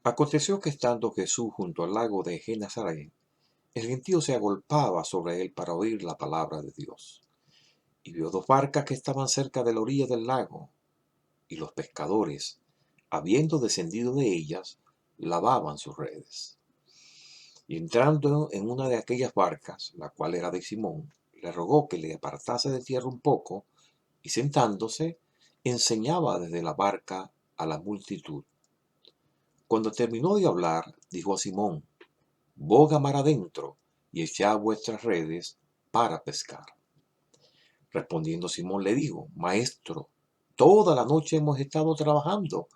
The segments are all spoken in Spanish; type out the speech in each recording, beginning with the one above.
Aconteció que estando Jesús junto al lago de Genesaret, el gentío se agolpaba sobre él para oír la palabra de Dios. Y vio dos barcas que estaban cerca de la orilla del lago, y los pescadores, habiendo descendido de ellas, lavaban sus redes. Y entrando en una de aquellas barcas, la cual era de Simón, le rogó que le apartase de tierra un poco, y sentándose, enseñaba desde la barca a la multitud. Cuando terminó de hablar, dijo a Simón: boga mar adentro y echad vuestras redes para pescar. Respondiendo Simón le dijo: Maestro, toda la noche hemos estado trabajando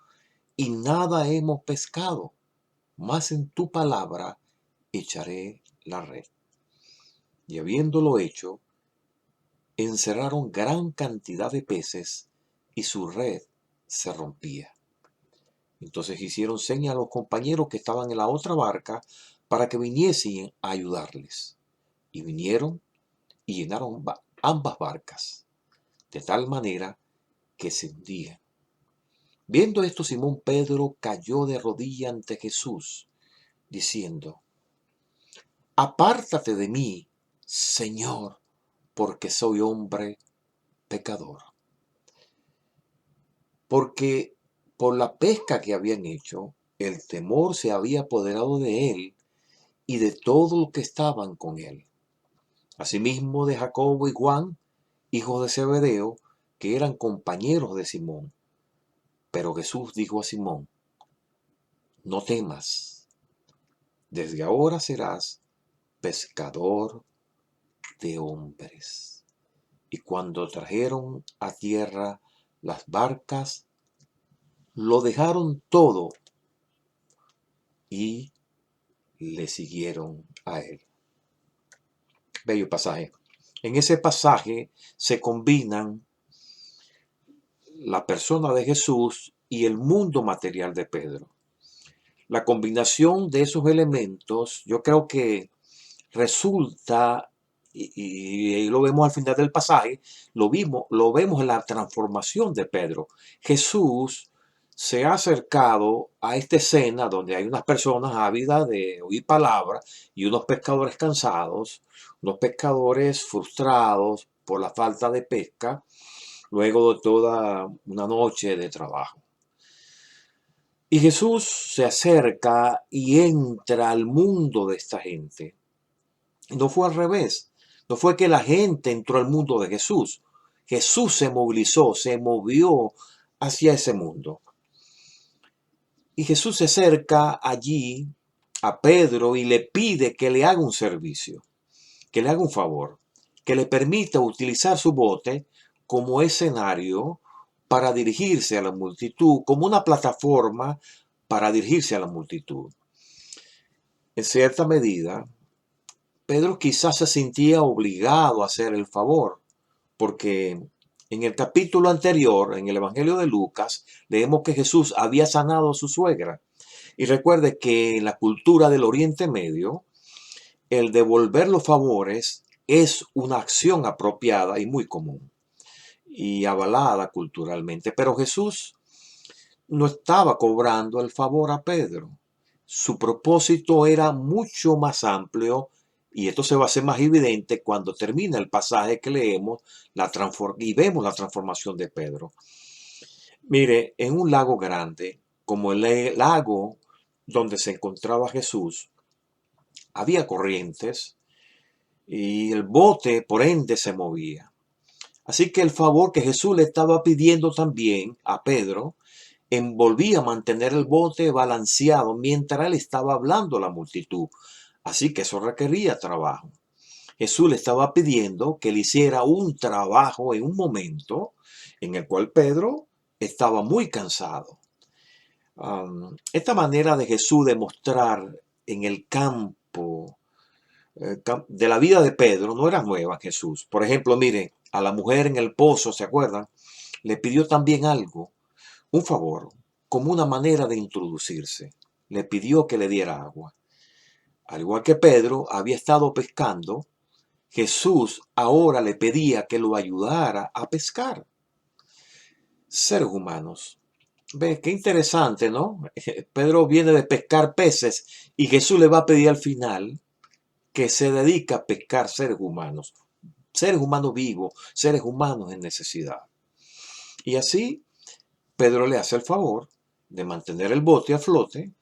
y nada hemos pescado, mas en tu palabra echaré la red. Y habiéndolo hecho, encerraron gran cantidad de peces y su red se rompía. Entonces hicieron señas a los compañeros que estaban en la otra barca para que viniesen a ayudarles. Y vinieron y llenaron ambas barcas, de tal manera que se hundían. Viendo esto, Simón Pedro cayó de rodillas ante Jesús, diciendo: apártate de mí, Señor, porque soy hombre pecador. Porque por la pesca que habían hecho, el temor se había apoderado de él y de todos los que estaban con él. Asimismo de Jacobo y Juan, hijos de Zebedeo, que eran compañeros de Simón. Pero Jesús dijo a Simón: no temas, desde ahora serás pescador de hombres. Y cuando trajeron a tierra las barcas, lo dejaron todo y le siguieron a él. Bello pasaje. En ese pasaje se combinan la persona de Jesús y el mundo material de Pedro. La combinación de esos elementos, yo creo que resulta, y lo vemos al final del pasaje, lo vemos en la transformación de Pedro. Jesús se ha acercado a esta escena donde hay unas personas ávidas de oír palabra y unos pescadores cansados, unos pescadores frustrados por la falta de pesca, luego de toda una noche de trabajo. Y Jesús se acerca y entra al mundo de esta gente. No fue al revés. No fue que la gente entró al mundo de Jesús. Jesús se movilizó, se movió hacia ese mundo. Y Jesús se acerca allí a Pedro y le pide que le haga un servicio, que le haga un favor, que le permita utilizar su bote como escenario para dirigirse a la multitud, como una plataforma para dirigirse a la multitud. En cierta medida, Pedro quizás se sentía obligado a hacer el favor, porque en el capítulo anterior, en el Evangelio de Lucas, leemos que Jesús había sanado a su suegra. Y recuerde que en la cultura del Oriente Medio, el devolver los favores es una acción apropiada y muy común y avalada culturalmente. Pero Jesús no estaba cobrando el favor a Pedro. Su propósito era mucho más amplio y esto se va a hacer más evidente cuando termina el pasaje que leemos y vemos la transformación de Pedro. Mire, en un lago grande, como el lago donde se encontraba Jesús, había corrientes y el bote por ende se movía. Así que el favor que Jesús le estaba pidiendo también a Pedro envolvía a mantener el bote balanceado mientras él estaba hablando a la multitud. Así que eso requería trabajo. Jesús le estaba pidiendo que le hiciera un trabajo en un momento en el cual Pedro estaba muy cansado. Esta manera de Jesús de mostrar en el campo de la vida de Pedro no era nueva en Jesús. Por ejemplo, miren, a la mujer en el pozo, ¿se acuerdan? Le pidió también algo, un favor, como una manera de introducirse. Le pidió que le diera agua. Al igual que Pedro había estado pescando, Jesús ahora le pedía que lo ayudara a pescar. Seres humanos, Ve, qué interesante, ¿no? Pedro viene de pescar peces y Jesús le va a pedir al final que se dedica a pescar seres humanos vivos, seres humanos en necesidad. Y así Pedro le hace el favor de mantener el bote a flote,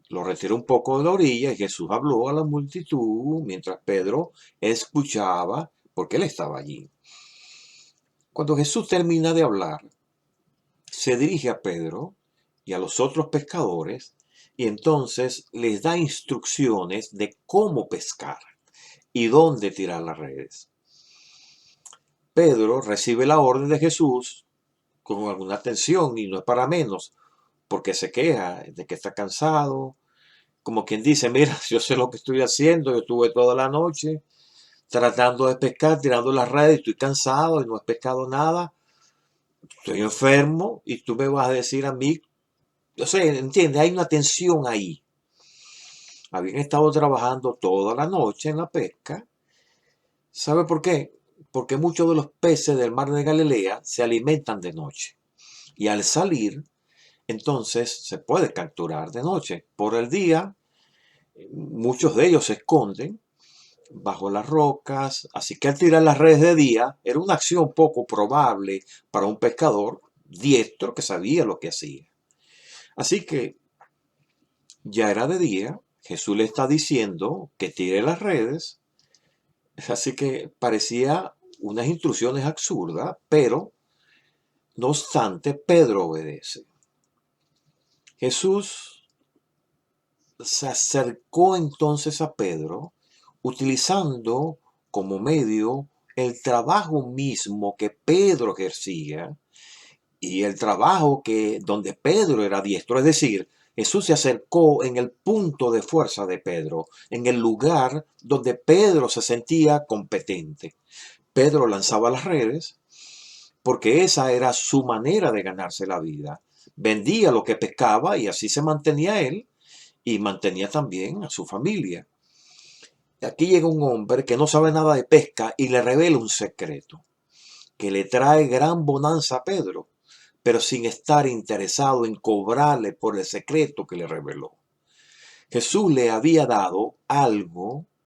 lo retira un poco de la orilla y Jesús habló a la multitud mientras Pedro escuchaba porque él estaba allí. Cuando Jesús termina de hablar, se dirige a Pedro y a los otros pescadores y entonces les da instrucciones de cómo pescar y dónde tirar las redes. Pedro recibe la orden de Jesús con alguna tensión y no es para menos, porque se queja de que está cansado, como quien dice, mira, yo sé lo que estoy haciendo, yo estuve toda la noche tratando de pescar, tirando las redes, estoy cansado y no he pescado nada, estoy enfermo y tú me vas a decir a mí, o sea, entiende, hay una tensión ahí. Habían estado trabajando toda la noche en la pesca. ¿Sabe por qué? Porque muchos de los peces del mar de Galilea se alimentan de noche. Y al salir, entonces se puede capturar de noche. Por el día, muchos de ellos se esconden bajo las rocas. Así que al tirar las redes de día, era una acción poco probable para un pescador diestro que sabía lo que hacía. Así que ya era de día. Jesús le está diciendo que tire las redes. Así que parecía unas instrucciones absurdas, pero no obstante, Pedro obedece. Jesús se acercó entonces a Pedro utilizando como medio el trabajo mismo que Pedro ejercía y el trabajo que donde Pedro era diestro, es decir, Jesús se acercó en el punto de fuerza de Pedro, en el lugar donde Pedro se sentía competente. Pedro lanzaba las redes porque esa era su manera de ganarse la vida. Vendía lo que pescaba y así se mantenía él y mantenía también a su familia. Y aquí llega un hombre que no sabe nada de pesca y le revela un secreto que le trae gran bonanza a Pedro, pero sin estar interesado en cobrarle por el secreto que le reveló. Jesús le había dado algo